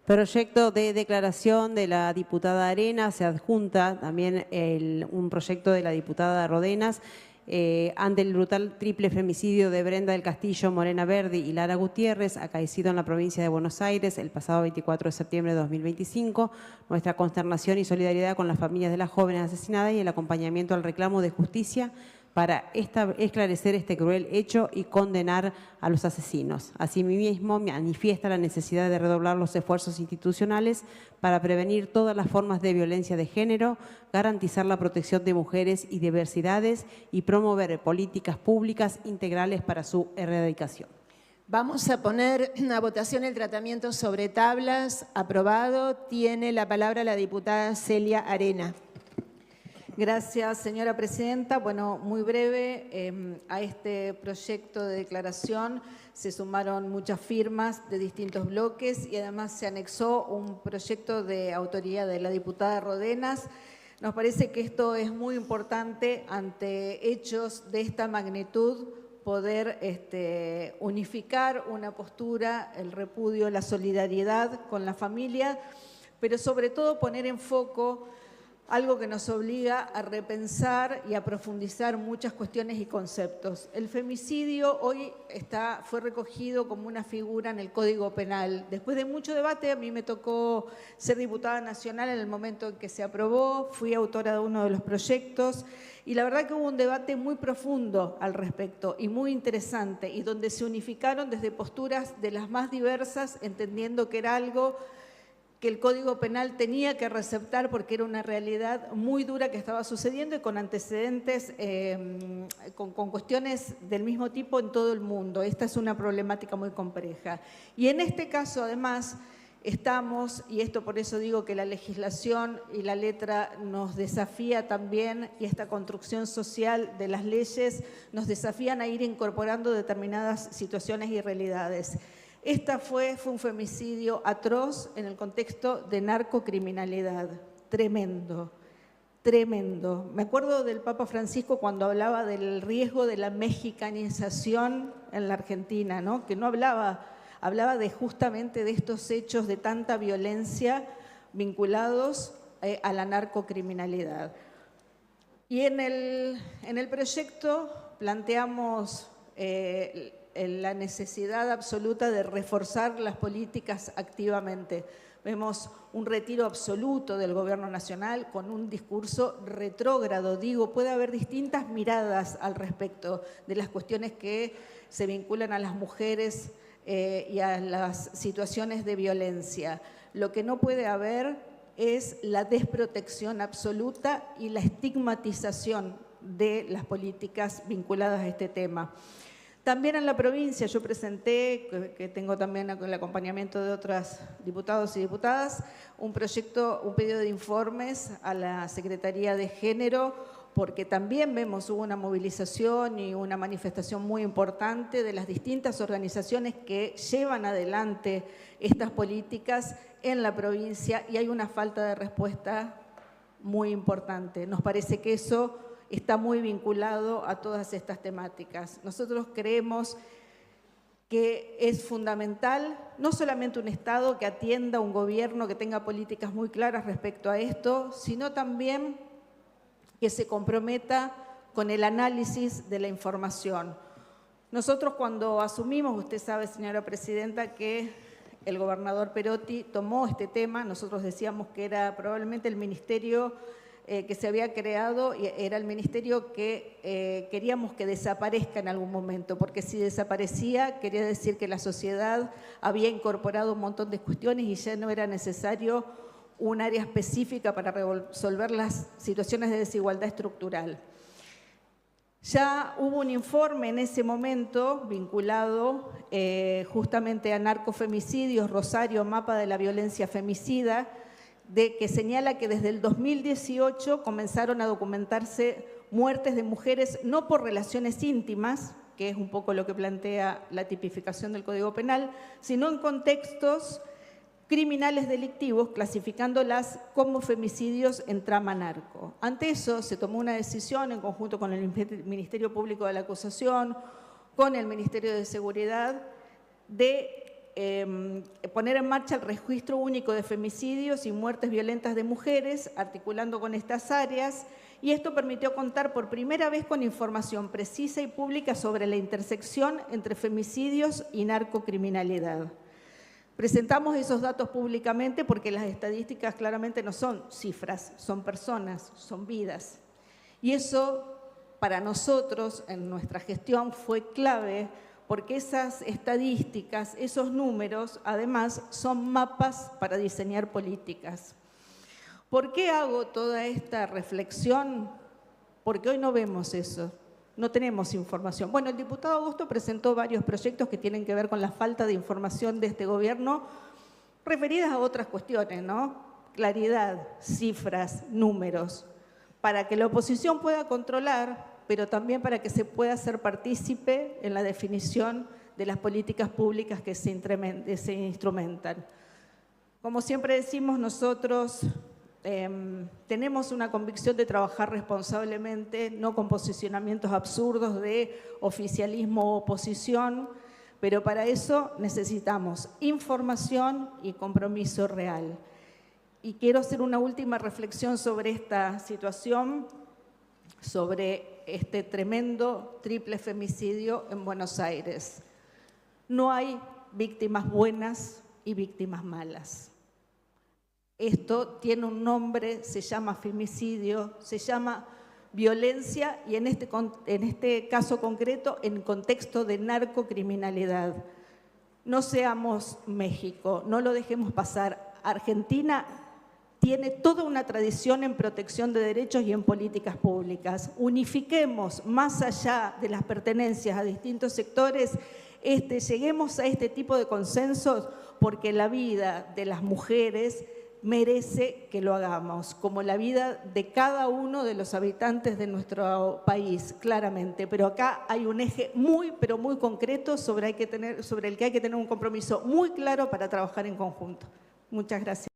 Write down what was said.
Proyecto de declaración de la diputada Arenas, se adjunta también un proyecto de la diputada Rodenas ante el brutal triple femicidio de Brenda del Castillo, Morena Verdi y Lara Gutiérrez, acaecido en la provincia de Buenos Aires el pasado 24 de septiembre de 2025. Nuestra consternación y solidaridad con las familias de las jóvenes asesinadas y el acompañamiento al reclamo de justicia para esclarecer este cruel hecho y condenar a los asesinos. Asimismo, manifiesta la necesidad de redoblar los esfuerzos institucionales para prevenir todas las formas de violencia de género, garantizar la protección de mujeres y diversidades y promover políticas públicas integrales para su erradicación. Vamos a poner a votación el tratamiento sobre tablas. Aprobado. Tiene la palabra la diputada Celia Arena. Gracias, señora presidenta. Bueno, muy breve, a este proyecto de declaración se sumaron muchas firmas de distintos bloques y además se anexó un proyecto de autoría de la diputada Rodenas. Nos parece que esto es muy importante ante hechos de esta magnitud, poder unificar una postura, el repudio, la solidaridad con la familia, pero sobre todo poner en foco algo que nos obliga a repensar y a profundizar muchas cuestiones y conceptos. El femicidio hoy fue recogido como una figura en el Código Penal. Después de mucho debate, a mí me tocó ser diputada nacional en el momento en que se aprobó, fui autora de uno de los proyectos y la verdad que hubo un debate muy profundo al respecto y muy interesante y donde se unificaron desde posturas de las más diversas, entendiendo que era algo que el Código Penal tenía que receptar porque era una realidad muy dura que estaba sucediendo y con antecedentes, con cuestiones del mismo tipo en todo el mundo. Esta es una problemática muy compleja. Y en este caso, además, estamos, y esto por eso digo que la legislación y la letra nos desafía también, y esta construcción social de las leyes nos desafían a ir incorporando determinadas situaciones y realidades. Fue un femicidio atroz en el contexto de narcocriminalidad, tremendo, tremendo. Me acuerdo del Papa Francisco cuando hablaba del riesgo de la mexicanización en la Argentina, ¿no? Que no hablaba justamente de estos hechos de tanta violencia vinculados a la narcocriminalidad. Y en el proyecto planteamos la necesidad absoluta de reforzar las políticas activamente. Vemos un retiro absoluto del Gobierno Nacional con un discurso retrógrado. Digo, puede haber distintas miradas al respecto de las cuestiones que se vinculan a las mujeres y a las situaciones de violencia. Lo que no puede haber es la desprotección absoluta y la estigmatización de las políticas vinculadas a este tema. También en la provincia yo presenté, que tengo también el acompañamiento de otros diputados y diputadas, un pedido de informes a la Secretaría de Género, porque también hubo una movilización y una manifestación muy importante de las distintas organizaciones que llevan adelante estas políticas en la provincia y hay una falta de respuesta muy importante. Nos parece que eso está muy vinculado a todas estas temáticas. Nosotros creemos que es fundamental no solamente un Estado que atienda, un gobierno que tenga políticas muy claras respecto a esto, sino también que se comprometa con el análisis de la información. Nosotros cuando asumimos, usted sabe, señora presidenta, que el gobernador Perotti tomó este tema, nosotros decíamos que era probablemente el ministerio que se había creado, era el ministerio que queríamos que desaparezca en algún momento, porque si desaparecía quería decir que la sociedad había incorporado un montón de cuestiones y ya no era necesario un área específica para resolver las situaciones de desigualdad estructural. Ya hubo un informe en ese momento vinculado justamente a narcofemicidios, Rosario, mapa de la violencia femicida, que señala que desde el 2018 comenzaron a documentarse muertes de mujeres no por relaciones íntimas, que es un poco lo que plantea la tipificación del Código Penal, sino en contextos criminales delictivos, clasificándolas como femicidios en trama narco. Ante eso se tomó una decisión en conjunto con el Ministerio Público de la Acusación, con el Ministerio de Seguridad, de poner en marcha el Registro Único de Femicidios y Muertes Violentas de Mujeres, articulando con estas áreas, y esto permitió contar por primera vez con información precisa y pública sobre la intersección entre femicidios y narcocriminalidad. Presentamos esos datos públicamente porque las estadísticas claramente no son cifras, son personas, son vidas. Y eso para nosotros en nuestra gestión fue clave porque esas estadísticas, esos números, además son mapas para diseñar políticas. ¿Por qué hago toda esta reflexión? Porque hoy no vemos eso. No tenemos información. Bueno, el diputado Agosto presentó varios proyectos que tienen que ver con la falta de información de este gobierno referidas a otras cuestiones, ¿no? Claridad, cifras, números, para que la oposición pueda controlar, pero también para que se pueda ser partícipe en la definición de las políticas públicas que se instrumentan. Como siempre decimos, nosotros tenemos una convicción de trabajar responsablemente, no con posicionamientos absurdos de oficialismo o oposición, pero para eso necesitamos información y compromiso real. Y quiero hacer una última reflexión sobre esta situación, sobre este tremendo triple femicidio en Buenos Aires. No hay víctimas buenas y víctimas malas. Esto tiene un nombre, se llama femicidio, se llama violencia y en este caso concreto en contexto de narcocriminalidad. No seamos México, no lo dejemos pasar. Argentina tiene toda una tradición en protección de derechos y en políticas públicas. Unifiquemos más allá de las pertenencias a distintos sectores, lleguemos a este tipo de consensos porque la vida de las mujeres merece que lo hagamos, como la vida de cada uno de los habitantes de nuestro país, claramente. Pero acá hay un eje muy, pero muy concreto sobre el que hay que tener un compromiso muy claro para trabajar en conjunto. Muchas gracias.